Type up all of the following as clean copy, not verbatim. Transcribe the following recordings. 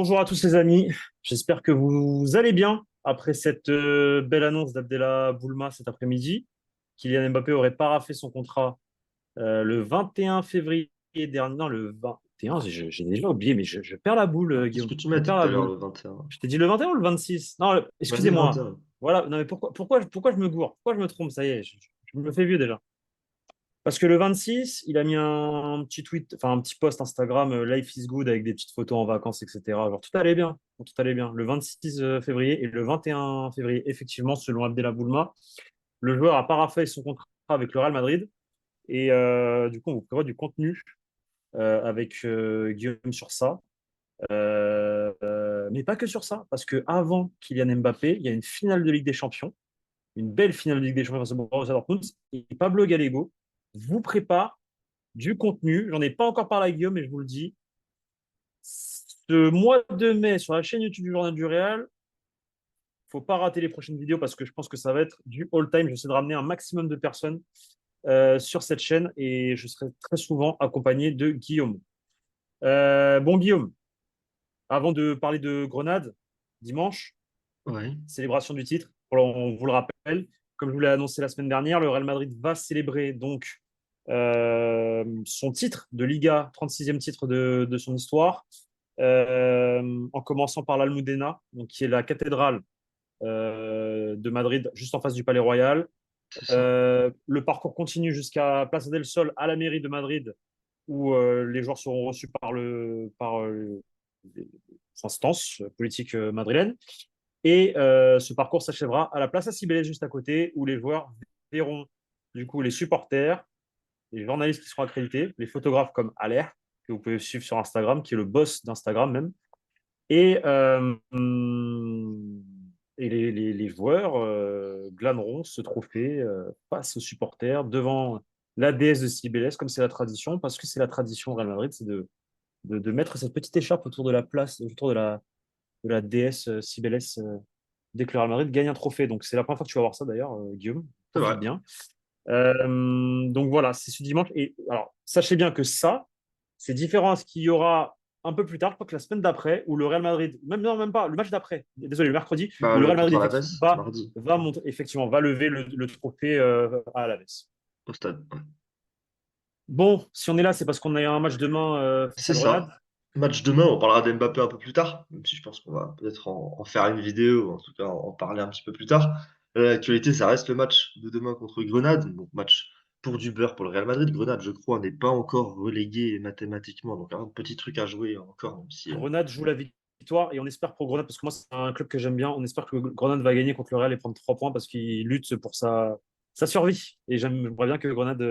Bonjour à tous les amis, j'espère que vous allez bien après cette belle annonce d'Abdella Boulma cet après-midi. Kylian Mbappé aurait paraphé son contrat le 21 février dernier. Non, le 21, j'ai déjà oublié, mais je perds la boule, Qu'est-ce Guillaume. que tu Je m'as dit perds tout la à l'heure, boule. le 21? Je t'ai dit le 21 ou le 26? Non, Tu m'as dit le excusez-moi. 21. Voilà, non, mais pourquoi je me gourre? Pourquoi je me trompe? Ça y est, je me fais vieux déjà. Parce que le 26, il a mis un petit tweet, enfin un petit post Instagram, Life is good avec des petites photos en vacances, etc. Genre tout allait bien, tout allait bien. Le 26 février et le 21 février, effectivement, selon Abdella Boulma, le joueur a paraphé son contrat avec le Real Madrid et du coup, on vous prévoit du contenu avec Guillaume sur ça. Mais pas que sur ça, parce que avant Kylian Mbappé, il y a une finale de Ligue des Champions, une belle finale de Ligue des Champions face au Borussia Dortmund, et Pablo Gallego vous prépare du contenu. J'en ai pas encore parlé à Guillaume, mais je vous le dis. Ce mois de mai, sur la chaîne YouTube du Journal du Réal, faut pas rater les prochaines vidéos parce que je pense que ça va être du all-time. J'essaie de ramener un maximum de personnes sur cette chaîne et je serai très souvent accompagné de Guillaume. Bon, Guillaume, avant de parler de Grenade, dimanche, Ouais. célébration du titre, on vous le rappelle, comme je vous l'ai annoncé la semaine dernière, le Real Madrid va célébrer donc son titre de Liga, 36e titre de son histoire, en commençant par l'Almudena, donc qui est la cathédrale de Madrid, juste en face du Palais Royal. C'est ça. Le parcours continue jusqu'à Plaza del Sol, à la mairie de Madrid, où les joueurs seront reçus par les instances politiques madrilènes. Et ce parcours s'achèvera à la Plaza Cibeles, juste à côté, où les joueurs verront du coup les supporters, les journalistes qui seront accrédités, les photographes comme Aller, que vous pouvez suivre sur Instagram, qui est le boss d'Instagram même, et, les joueurs glaneront ce trophée face aux supporters devant la déesse de Cibélès, comme c'est la tradition, parce que c'est la tradition au Real Madrid, c'est de mettre cette petite écharpe autour de la place, autour de la déesse Cibélès dès que le Real Madrid gagne un trophée. Donc c'est la première fois que tu vas voir ça d'ailleurs, Guillaume. C'est Profite vrai. bien. Donc voilà, c'est ce dimanche. Et alors, sachez bien que ça, c'est différent à ce qu'il y aura un peu plus tard, je crois que la semaine d'après, où le Real Madrid, même non, même pas, le match d'après, désolé, le mercredi, où le Real Madrid Contre effectivement Alaves, va, mardi, va, monter, effectivement, va lever le trophée à Alaves. au stade. Ouais. Bon, si on est là, c'est parce qu'on a un match demain face C'est à Grenade. ça. Match demain, on parlera d'Mbappé un peu plus tard, même si je pense qu'on va peut-être en faire une vidéo, ou en tout cas en parler un petit peu plus tard. L'actualité, ça reste le match de demain contre Grenade. Donc, match pour du beurre pour le Real Madrid. Grenade, je crois, n'est pas encore relégué mathématiquement. Donc, un petit truc à jouer encore, même si. Grenade joue la victoire et on espère pour Grenade, parce que moi, c'est un club que j'aime bien. On espère que Grenade va gagner contre le Real et prendre 3 points parce qu'il lutte pour sa survie. Et j'aimerais bien que Grenade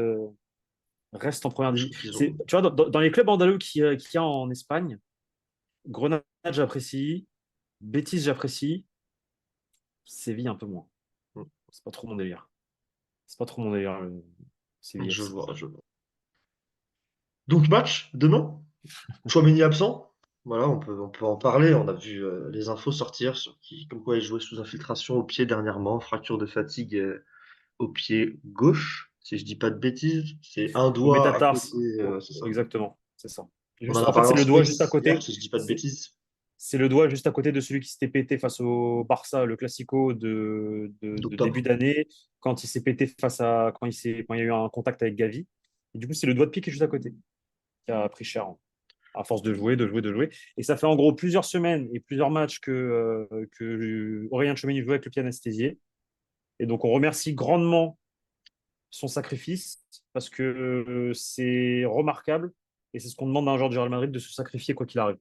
reste en première division. Ils ont. Tu vois, dans les clubs andalous qu'il y a en Espagne, Grenade, j'apprécie. Betis, j'apprécie. Séville, un peu moins. C'est pas trop mon délire. C'est pas trop mon délire, le Séville Je FC. vois, je vois. Donc, match demain. Tchouaméni absent. Voilà, on peut en parler. On a vu les infos sortir sur comme quoi il jouait sous infiltration au pied dernièrement, fracture de fatigue au pied gauche, si je dis pas de bêtises. C'est un Au doigt à côté, métatarse. Oh, c'est ça. exactement. C'est ça. On en Juste, a en fait, parlé c'est en le doigt stories juste à hier, côté. si je dis pas de C'est bêtises. c'est le doigt juste à côté de celui qui s'était pété face au Barça, le Classico de début D'octobre. d'année, quand il s'est pété quand il y a eu un contact avec Gavi. Et du coup, c'est le doigt de pied qui est juste à côté, qui a pris cher, hein, à force de jouer, de jouer, de jouer. Et ça fait en gros plusieurs semaines et plusieurs matchs que Aurélien Tchouameni joue avec le pied anesthésié. Et donc, on remercie grandement son sacrifice parce que c'est remarquable et c'est ce qu'on demande à un joueur du Real Madrid de se sacrifier quoi qu'il arrive.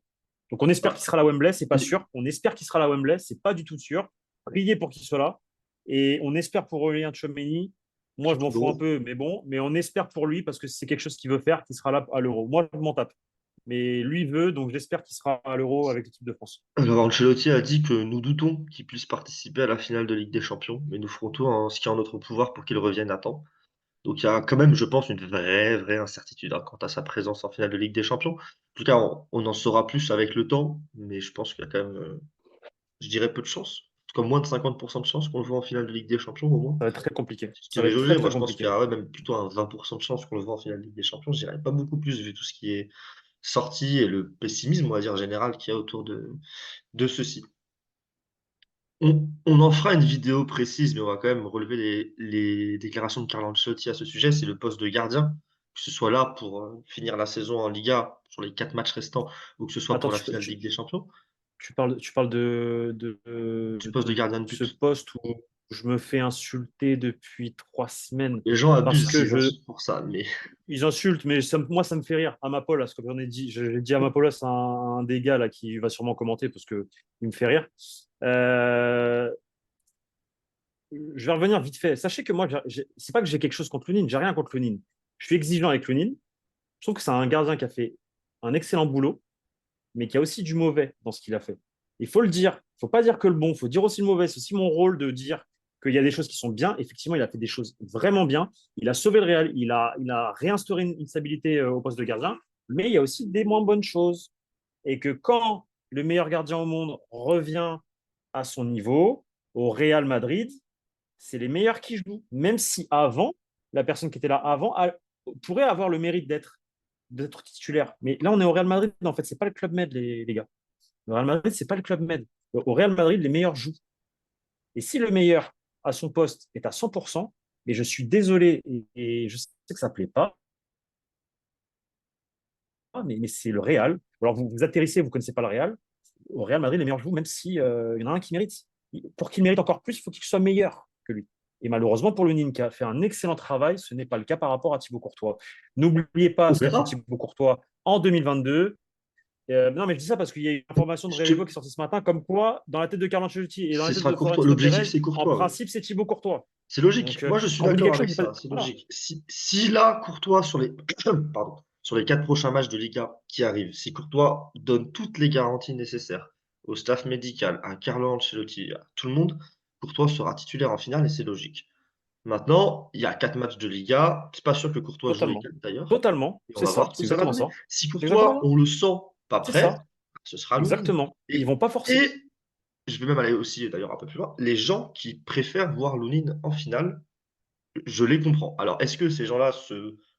Donc on espère qu'il Ah, sera là à Wembley, c'est pas il- sûr. On espère qu'il sera là à Wembley, c'est pas du tout sûr. Priez pour qu'il soit là. Et on espère pour Aurélien Tchouameni. Moi, je m'en surtout fous un l'Euro. peu, mais bon. Mais on espère pour lui parce que c'est quelque chose qu'il veut faire, qu'il sera là à l'Euro. Moi, je m'en tape. Mais lui veut, donc j'espère qu'il sera à l'Euro avec l'équipe de France. Alors, Ancelotti a dit que nous doutons qu'il puisse participer à la finale de Ligue des Champions, mais nous ferons tout en ce qui est en notre pouvoir pour qu'il revienne à temps. Donc il y a quand même, je pense, une vraie incertitude quant à sa présence en finale de Ligue des Champions. En tout cas, on en saura plus avec le temps, mais je pense qu'il y a quand même, je dirais, peu de chance. En tout cas, moins de 50% de chance qu'on le voit en finale de Ligue des Champions, au moins. Ça va être très compliqué. Si je Ça va devais être très, jauger, moi très je pense qu'il y compliqué. a même plutôt un 20% de chance qu'on le voit en finale de Ligue des Champions. Je dirais pas beaucoup plus vu tout ce qui est sorties et le pessimisme, on va dire, général qu'il y a autour de ceci. On en fera une vidéo précise, mais on va quand même relever les déclarations de Carlo Ancelotti à ce sujet. C'est le poste de gardien, que ce soit là pour finir la saison en Liga sur les 4 matchs restants, ou que ce soit Attends, pour la finale de Ligue des Champions. tu parles Du poste de gardien de ce but. poste où je me fais insulter depuis 3 semaines Les gens parce abusent que des insultes pour ça, mais ils insultent, mais moi, ça me fait rire. Amapolas, comme j'en ai dit, j'ai dit Amapolas, un des gars là, qui va sûrement commenter parce que il me fait rire. Euh, je vais revenir vite fait. Sachez que moi, c'est pas que j'ai quelque chose contre Lunin, j'ai rien contre Lunin. Je suis exigeant avec Lunin. Je trouve que c'est un gardien qui a fait un excellent boulot, mais qui a aussi du mauvais dans ce qu'il a fait. Il faut le dire. Il ne faut pas dire que le bon, il faut dire aussi le mauvais. C'est aussi mon rôle de dire qu'il y a des choses qui sont bien. Effectivement, il a fait des choses vraiment bien. Il a sauvé le Real. Il a réinstauré une stabilité au poste de gardien. Mais il y a aussi des moins bonnes choses. Et que quand le meilleur gardien au monde revient à son niveau, au Real Madrid, c'est les meilleurs qui jouent. Même si avant, la personne qui était là avant pourrait avoir le mérite d'être titulaire. Mais là, on est au Real Madrid. En fait, c'est pas le Club Med, les gars. Le Real Madrid, c'est pas le Club Med. Au Real Madrid, les meilleurs jouent. Et si le meilleur à son poste est à 100%, et je suis désolé, et je sais que ça ne plaît pas, mais c'est le Real. Alors vous atterrissez, vous ne connaissez pas le Real. Au Real Madrid, les meilleurs jouent, même s'il y en a un qui mérite. Pour qu'il mérite encore plus, il faut qu'il soit meilleur que lui. Et malheureusement pour le Nîmes, qui a fait un excellent travail, ce n'est pas le cas par rapport à Thibaut Courtois. N'oubliez pas on ce qu'a fait verra. Thibaut Courtois en 2022. Non, mais je dis ça parce qu'il y a une information de Je te- Révevo qui est sortie ce matin, comme quoi, dans la tête de Carlo Ancelotti et dans la Ce tête sera de Courtois. Florentino L'objectif, Pérez, c'est en Courtois, oui. principe, c'est Thibaut Courtois. C'est logique. Donc, Moi, je suis quand on dit d'accord quelque chose, avec vous ça. faites. C'est Voilà. logique. Si là, Courtois, pardon, sur les 4 prochains matchs de Liga qui arrivent, si Courtois donne toutes les garanties nécessaires au staff médical, à Carlo Ancelotti, à tout le monde, Courtois sera titulaire en finale et c'est logique. Maintenant, il y a 4 matchs de Liga. C'est pas sûr que Courtois joue les Totalement. 4 d'ailleurs. Totalement. Et on C'est va voir ça. ce que C'est ça va exactement donner. ça. Si C'est exactement Courtois, ça. on le sent pas C'est prêt, ça. ce sera Lounine. Exactement. Ils Et, vont pas forcer. et je vais même aller aussi d'ailleurs un peu plus loin. Les gens qui préfèrent voir Lounine en finale, je les comprends. Alors, est-ce que ces gens-là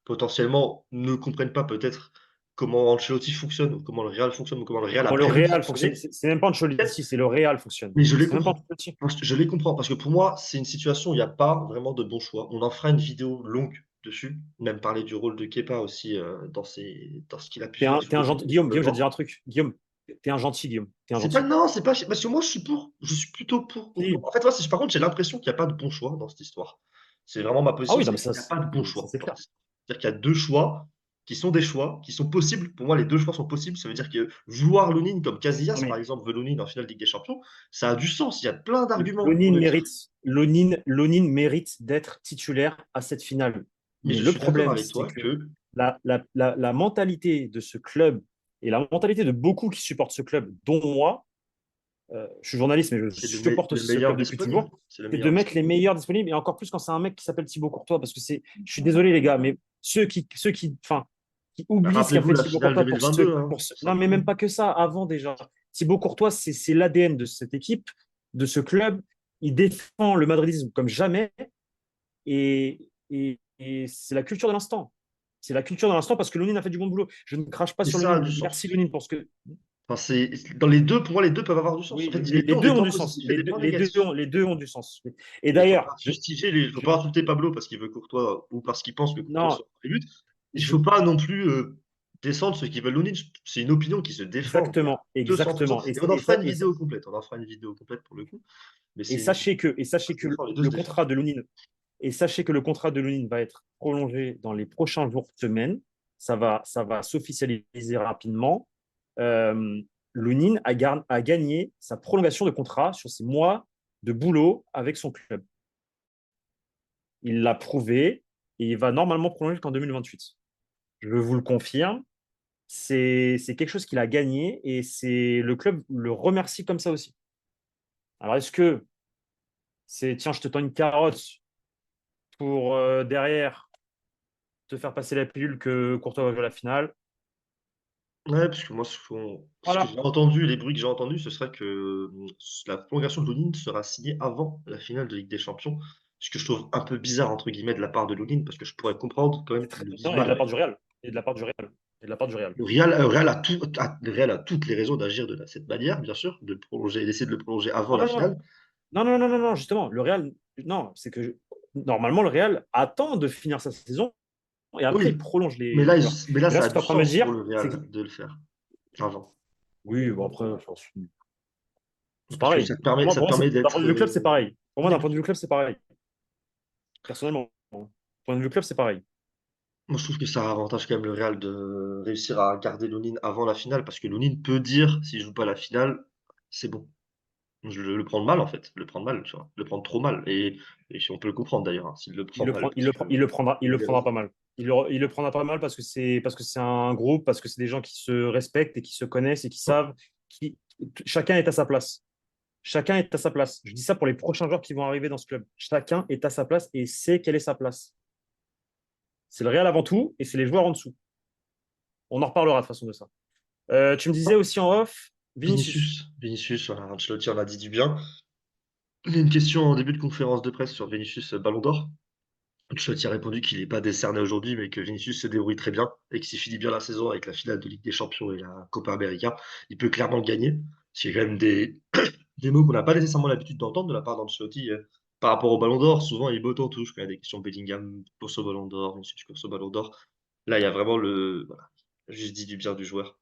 potentiellement ne comprennent pas peut-être comment Ancelotti fonctionne, ou comment le Real fonctionne, ou comment le Real a Comment le prévu de Real fonctionne. fonctionner? C'est même pas Peut-être, Ancelotti, c'est le Real fonctionne. mais je les C'est même pas comprends. Ancelotti. Je les comprends parce que pour moi, c'est une situation où il n'y a pas vraiment de bon choix. On en fera une vidéo longue dessus, même parler du rôle de Kepa aussi dans ce qu'il a pu faire T'es un gentil. Guillaume, sur le Guillaume, je vais te dire un banc. truc. Guillaume, t'es un gentil, Guillaume. T'es un C'est pas, gentil. non, c'est pas, parce que moi je suis plutôt pour Courtois. Si. En fait, moi, par contre, j'ai l'impression qu'il n'y a pas de bon choix dans cette histoire. C'est vraiment ma Ah position, oui, non, c'est mais qu'il n'y a pas de bon ça choix c'est dans clair. cette histoire. C'est-à-dire qu'il y a deux choix qui sont des choix qui sont possibles. Pour moi, les deux choix sont possibles. Ça veut dire que vouloir Lounine comme Non, Casillas, par mais exemple, veut Lounine en finale de Ligue des Champions, ça a du sens. Il y a plein d'arguments pour le dire. Lonin mérite d'être titulaire à cette finale. Mais Mais je le suis d'accord problème, avec c'est toi que que la mentalité de ce club et la mentalité de beaucoup qui supportent ce club, dont moi, je suis journaliste, mais je c'est supporte le aussi ce meilleur club depuis disponible. toujours, C'est le c'est de meilleur mettre les disponible. meilleurs disponibles, et encore plus quand c'est un mec qui s'appelle Thibaut Courtois, parce que je suis désolé les gars, mais qui oublient ce qu'a Rappelez-vous fait la Thibaut finale Courtois 2022, hein, tout non, mais même simplement. pas que ça, avant déjà. Thibaut Courtois, c'est l'ADN de cette équipe, de ce club. Il défend le madridisme comme jamais, et c'est la culture de l'instant. C'est la culture de l'instant parce que Lounine a fait du bon boulot. Je ne crache pas Et sur ça a Lounine. du Merci sens. Lounine pour ce que. Enfin, dans les deux, pour moi, les deux peuvent avoir du sens. Oui, En fait, les deux ont deux des ont points du sens. positifs et des points négatifs. Les deux ont du sens. Et Et il faut d'ailleurs, pas fustiger faut pas insulter Pablo parce qu'il veut Courtois ou parce qu'il pense que Courtois non, sera en but. Il je, faut pas non plus descendre ceux qui veulent Lounine. C'est une opinion qui se défend à exactement, 200%. exactement. Et on en fera une vidéo complète. On en fera une vidéo complète pour le coup. Mais Et c'est une sachez que, et ça sachez se que défend, les deux se le défendent. contrat de Lounine, et sachez que le contrat de Lounine va être prolongé dans les prochains jours, semaines. Ça va s'officialiser rapidement. Euh, Lounine a gagné sa prolongation de contrat sur ses mois de boulot avec son club. Il l'a prouvé et il va normalement prolonger jusqu'en 2028. Je vous le confirme. C'est quelque chose qu'il a gagné et le club le remercie comme ça aussi. Alors, est-ce que c'est tiens, je te tends une carotte pour derrière te faire passer la pilule que Courtois va jouer la finale? Ouais, parce que moi, ce que Voilà. j'ai entendu, les bruits que j'ai entendus, ce serait que la prolongation de Lounine sera signée avant la finale de Ligue des Champions. Ce que je trouve un peu bizarre, entre guillemets, de la part de Lounine, parce que je pourrais comprendre quand même qu'il le dise Non, et de la mal. part du Real. Et de la part du Real. de la part du Real. Le Real a toutes les raisons d'agir de cette manière, bien sûr, d'essayer de le prolonger avant Non, la non, non, finale. non, non, non, non, non, justement, le Real, non, c'est que normalement, le Real attend de finir sa saison et après, il Oui, prolonge les joueurs. mais là, Et là, ça ce a que tu es du en train de me sens pour dire, le c'est que Real de le faire avant. oui, bon, après, enfin, c'est Parce que pareil. Pour ça te moi, permet d'un point de d'être. vue club, c'est pareil. Pour moi, d'un point de D'écoute. vue club, c'est pareil. Personnellement, d'un point de vue club, c'est pareil. Moi, je trouve que ça avantage quand même le Real de réussir à garder Lunin avant la finale, parce que Lunin peut dire, s'il joue pas la finale, c'est bon. Je le prendre mal, en fait, le prendre mal, tu vois? Le prendre trop mal et si on peut le comprendre d'ailleurs, hein, s'il le Il prend le mal prend, parce que il il a le des prendra raisons. pas mal. Il le prendra pas mal parce que c'est un groupe, parce que c'est des gens qui se respectent et qui se connaissent et qui Ouais, savent qui chacun est à sa place. Chacun est à sa place. Je dis ça pour les prochains joueurs qui vont arriver dans ce club. Chacun est à sa place et sait quelle est sa place. C'est le Real avant tout et c'est les joueurs en dessous. On en reparlera de façon de ça. Tu me disais aussi en off, Vinicius. Vinicius, voilà, Ancelotti en a dit du bien. Il y a une question en début de conférence de presse sur Vinicius, Ballon d'or. Ancelotti a répondu qu'il n'est pas décerné aujourd'hui, mais que Vinicius se débrouille très bien et que s'il finit bien la saison avec la finale de Ligue des Champions et la Copa América, il peut clairement le gagner. C'est quand même des mots qu'on n'a pas nécessairement l'habitude d'entendre de la part d'Ancelotti par rapport au Ballon d'Or. Souvent, il botte en touche quand il y a des questions Bellingham, course au Ballon d'Or, Vinicius course au Ballon d'Or. Là, il y a vraiment voilà, juste dit du bien du joueur.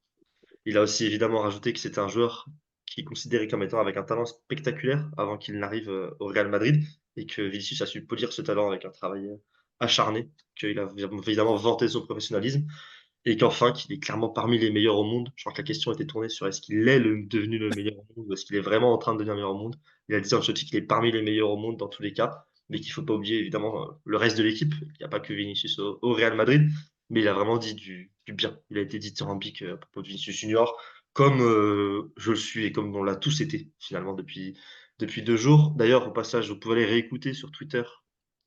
Il a aussi évidemment rajouté que c'était un joueur qui est considéré comme étant avec un talent spectaculaire avant qu'il n'arrive au Real Madrid et que Vinicius a su polir ce talent avec un travail acharné, qu'il a évidemment vanté son professionnalisme et qu'enfin qu'il est clairement parmi les meilleurs au monde. Je crois que la question était tournée sur est-ce qu'il est devenu le meilleur au monde ou est-ce qu'il est vraiment en train de devenir le meilleur au monde. Il a dit Ancelotti qu'il est parmi les meilleurs au monde dans tous les cas, mais qu'il ne faut pas oublier évidemment le reste de l'équipe. Il n'y a pas que Vinicius au Real Madrid, mais il a vraiment dit du bien. Il a été dithyrambique à propos de Vinicius Junior, comme je le suis et comme on l'a tous été finalement depuis 2 jours. D'ailleurs, au passage, vous pouvez aller réécouter sur Twitter.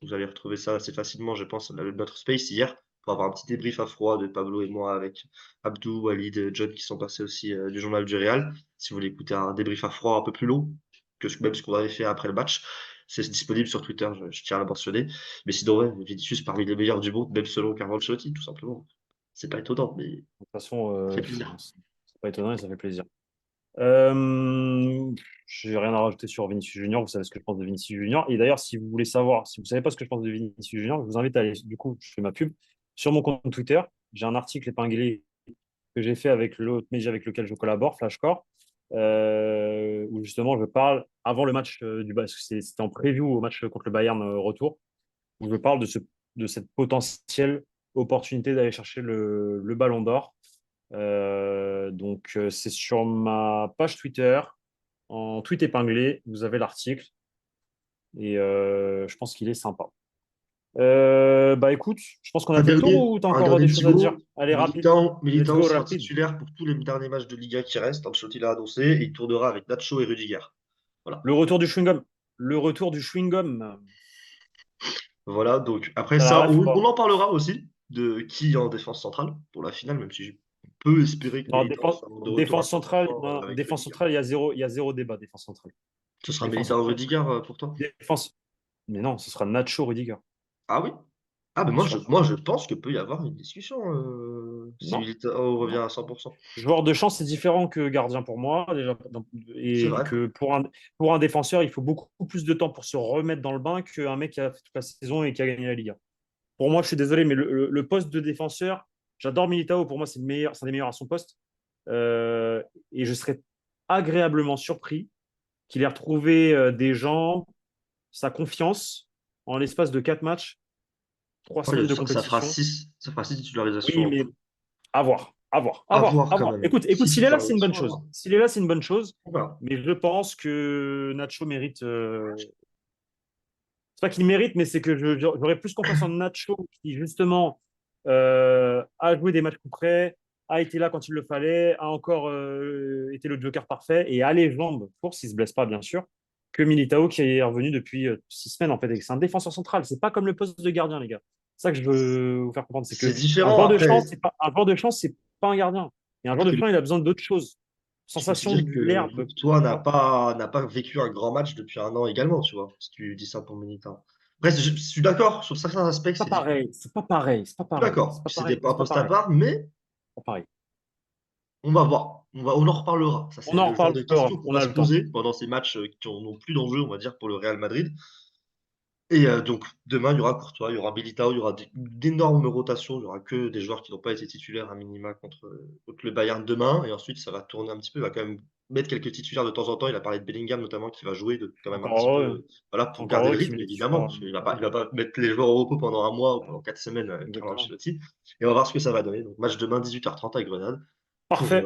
Vous allez retrouver ça assez facilement, je pense, notre space hier pour avoir un petit débrief à froid de Pablo et moi avec Abdou, Walid, John qui sont passés aussi du journal du Real. Si vous voulez écouter un débrief à froid un peu plus long que même ce qu'on avait fait après le match, c'est disponible sur Twitter, je tiens à le mentionner. Mais sinon, ouais, Vinicius parmi les meilleurs du monde, même selon Carlo Ancelotti, tout simplement. C'est pas étonnant, mais De toute façon, ça fait plaisir. c'est pas étonnant et ça fait plaisir. Euh, j'ai rien à rajouter sur Vinicius Junior. Vous savez ce que je pense de Vinicius Junior. Et d'ailleurs, si vous voulez savoir, si vous savez pas ce que je pense de Vinicius Junior, je vous invite à aller, du coup, je fais ma pub sur mon compte Twitter. J'ai un article épinglé que j'ai fait avec l'autre média avec lequel je collabore, Flashcore, où justement je parle avant le match parce que c'était en preview au match contre le Bayern retour, où je parle de cette potentielle opportunité d'aller chercher le Ballon d'Or. C'est sur ma page Twitter, en tweet épinglé, vous avez l'article et je pense qu'il est sympa. Bah écoute, je pense qu'on a fait le tour ou tu as Un encore dernier des petit choses à dire? mot. Allez, rapide. Let's Militao go, sera rapide. titulaire pour tous les derniers matchs de Liga qui restent. Ancelotti l'a annoncé et il tournera avec Nacho et Rudiger. Voilà. Le retour du chewing-gum. Le retour du chewing-gum. Voilà, donc après T'as la ça, ref ou on pas? en parlera aussi de qui est en défense centrale pour la finale, même si je peux espérer que Non, Militao soit de retour à défense centrale, 100% non, avec défense Rudiger. centrale, il y a zéro débat, défense centrale. Ce sera Défense Militao centrale. Rudiger pour toi? Défense. Mais non, ce sera Nacho Rudiger, Ah oui? Ah ben bien sûr. moi je pense que peut y avoir une discussion si Non, Militao revient non. à 100%. Joueur de champ, c'est différent que gardien pour moi, déjà. C'est Et vrai. que pour un défenseur, il faut beaucoup plus de temps pour se remettre dans le bain qu'un mec qui a fait toute la saison et qui a gagné la Liga. Pour moi, je suis désolé, mais le poste de défenseur, j'adore Militao, pour moi, c'est le meilleur, c'est un des meilleurs à son poste. Et je serais agréablement surpris qu'il ait retrouvé des gens, sa confiance, en l'espace de 4 matchs, trois Moi, semaines de ça fera compétition. 6 ça fera 6 Oui, titularisations en mais tout. à voir, à voir, à À voir, voir à quand voir. même. Écoute, écoute, 6 s'il est là, c'est une bonne titularisations à chose. voir. S'il est là, c'est une bonne chose. Voilà. Mais je pense que Nacho mérite. C'est pas qu'il mérite, mais c'est que j'aurais plus confiance en Nacho qui, justement, a joué des matchs coup près, a été là quand il le fallait, a encore été le joker parfait et a les jambes pour, s'il ne se blesse pas, bien sûr, que Militao qui est revenu depuis 6 semaines, en fait. Et c'est un défenseur central. C'est pas comme le poste de gardien, les gars. C'est ça que je veux vous faire comprendre. C'est C'est que un différent joueur de après. champ, un joueur de champ, c'est pas un gardien. Et un joueur Parce de que champ, il a besoin d'autres choses. je Sensation considère de que l'herbe. toi n'a pas vécu un grand match depuis un an également, tu vois, si tu dis ça pour Militao. Après, je suis d'accord, sur certains aspects, Pas c'est différent. pareil, c'est pas pareil, c'est pas Je suis pareil, c'est d'accord, pas c'est pareil, un c'est pas poste à pareil. part, mais à Paris. On va voir. On en reparlera. Ça, On c'est en le genre de reparlera, questions qu'on on va a se le temps. poser pendant ces matchs qui n'ont plus d'enjeu, on va dire, pour le Real Madrid. Et donc, demain, il y aura Courtois, il y aura Militao, il y aura d'énormes rotations. Il n'y aura que des joueurs qui n'ont pas été titulaires à minima contre le Bayern demain. Et ensuite, ça va tourner un petit peu. Il va quand même mettre quelques titulaires de temps en temps. Il a parlé de Bellingham, notamment, qui va jouer quand même un Encore petit peu, heureux, voilà, pour encore garder le heureux qu'il rythme, met les évidemment. titulaires. Parce qu'il va pas mettre les joueurs au repos pendant un mois ou pendant 4 semaines, Carlo Exactement. Ancelotti. Et on va voir ce que ça va donner. Donc, match demain, 18h30 avec Grenade, pour, Parfait.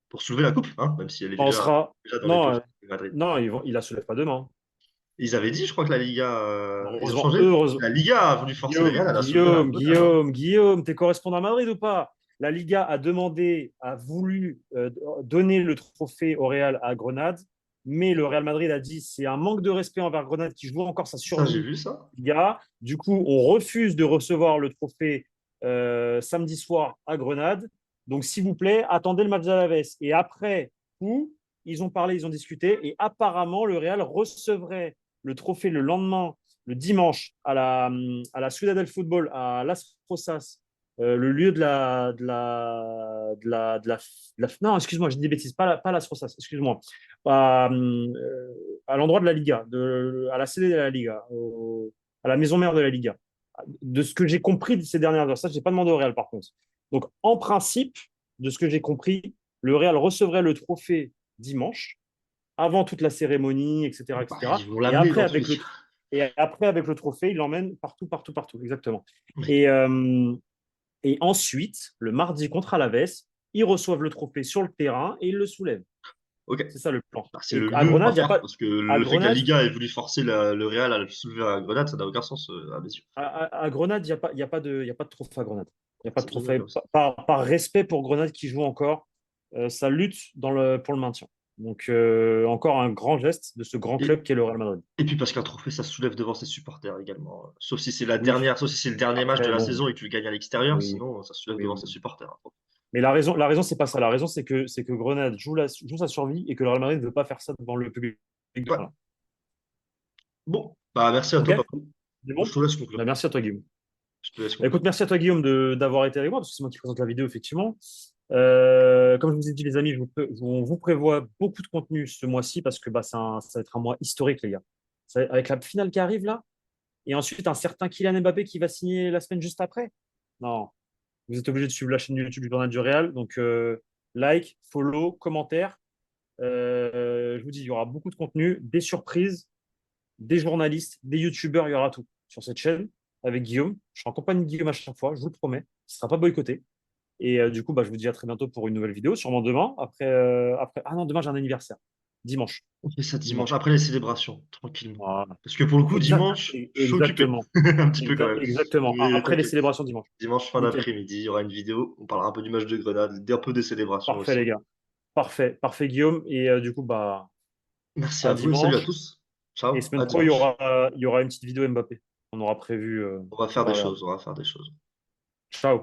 pour soulever la coupe, hein, même si elle est On déjà, sera. déjà dans les Non, poches de Madrid. non, il la soulève pas demain. Ils avaient dit, je crois que la Liga, ils ont Heureusement, changé. heureusement. La Liga a voulu forcer le Guillaume, Real à la soulever à Guillaume, Grenade, hein. Guillaume, Guillaume, t'es correspondant à Madrid ou pas? La Liga a demandé, a voulu donner le trophée au Real à Grenade, mais le Real Madrid a dit c'est un manque de respect envers Grenade qui joue encore sa Ça, j'ai survie vu ça. Liga. Du coup, on refuse de recevoir le trophée samedi soir à Grenade. Donc, s'il vous plaît, attendez le match d'Alaves. Et après coup, ils ont parlé, ils ont discuté, et apparemment, le Real recevrait le trophée le lendemain, le dimanche, à la Ciudad del Football, à Las Rosas, le lieu non, excuse-moi, je dis des bêtises, pas Las Rosas, excuse-moi, à l'endroit de la Liga, à la CD de la Liga, à la maison mère de la Liga. De ce que j'ai compris de ces dernières heures, ça, je n'ai pas demandé au Real par contre. Donc, en principe, de ce que j'ai compris, le Real recevrait le trophée dimanche, avant toute la cérémonie, etc. Bah, etc. ils vont Et l'amener après, dans tous les avec le, cas. et après, avec le trophée, il l'emmène partout, partout, partout, exactement. Oui. Et ensuite, le mardi contre Alaves, ils reçoivent le trophée sur le terrain et ils le soulèvent. Ok. C'est ça le plan. Bah, c'est Et le à mieux à Grenade, il n'y a faire pas. parce que À le fait que la Grenade, Liga ait voulu forcer le Real à le soulever à Grenade, ça n'a aucun sens à mes yeux. à Grenade, il y a pas de trophée à Grenade. Il n'y a pas de C'est bien mieux trophée. comme ça. Par respect pour Grenade qui joue encore, ça lutte pour le maintien. Donc, encore un grand geste de ce grand Et, club qu'est le Real Madrid. et puis parce qu'un trophée, ça se soulève devant ses supporters également. Oui, Sauf si c'est le dernier match de après, la bon, saison et que tu le gagnes à l'extérieur, oui, sinon ça se soulève oui, devant oui. ses supporters, hein. Mais la raison, c'est pas ça. La raison, c'est que Grenade joue sa survie et que le Real Madrid ne veut pas faire ça devant le public. Ouais. Voilà. Bon, bah merci à Ok? toi, papa. C'est Je bon? te laisse Bah, conclure. merci à toi, Guillaume. Je te laisse Bah, écoute, conclure. merci à toi, Guillaume, d'avoir été avec moi, parce que c'est moi qui présente la vidéo, effectivement. Comme je vous ai dit, les amis, on vous prévoit beaucoup de contenu ce mois-ci, parce que bah, ça va être un mois historique, les gars. Avec la finale qui arrive là, et ensuite un certain Kylian Mbappé qui va signer la semaine juste après. Non, vous êtes obligé de suivre la chaîne YouTube du Journal du Real. Donc, like, follow, commentaire. Je vous dis, il y aura beaucoup de contenu, des surprises, des journalistes, des youtubeurs, il y aura tout sur cette chaîne avec Guillaume. Je serai en compagnie de Guillaume à chaque fois, je vous le promets. Ce ne sera pas boycotté. Et du coup, bah, je vous dis à très bientôt pour une nouvelle vidéo, sûrement demain. Après. Ah non, demain, j'ai un anniversaire. Dimanche. On fait ça dimanche, Dimanche. après les célébrations, tranquillement. Voilà. Parce que pour le coup, dimanche, je suis occupé. Exactement. Un petit peu quand même. Exactement. Mais Après les t'inquiète. célébrations dimanche. Dimanche fin Nickel. d'après-midi, il y aura une vidéo. On parlera un peu du match de Grenade, un peu des célébrations Parfait, aussi. les gars. Parfait. Parfait, Guillaume. Et du coup, bah, Merci à à vous et salut à dimanche. tous. Et Ciao, semaine à pro, il y dimanche. aura, il y aura une petite vidéo Mbappé. On aura prévu On va pour faire des parler. choses, on va faire des choses. Ciao.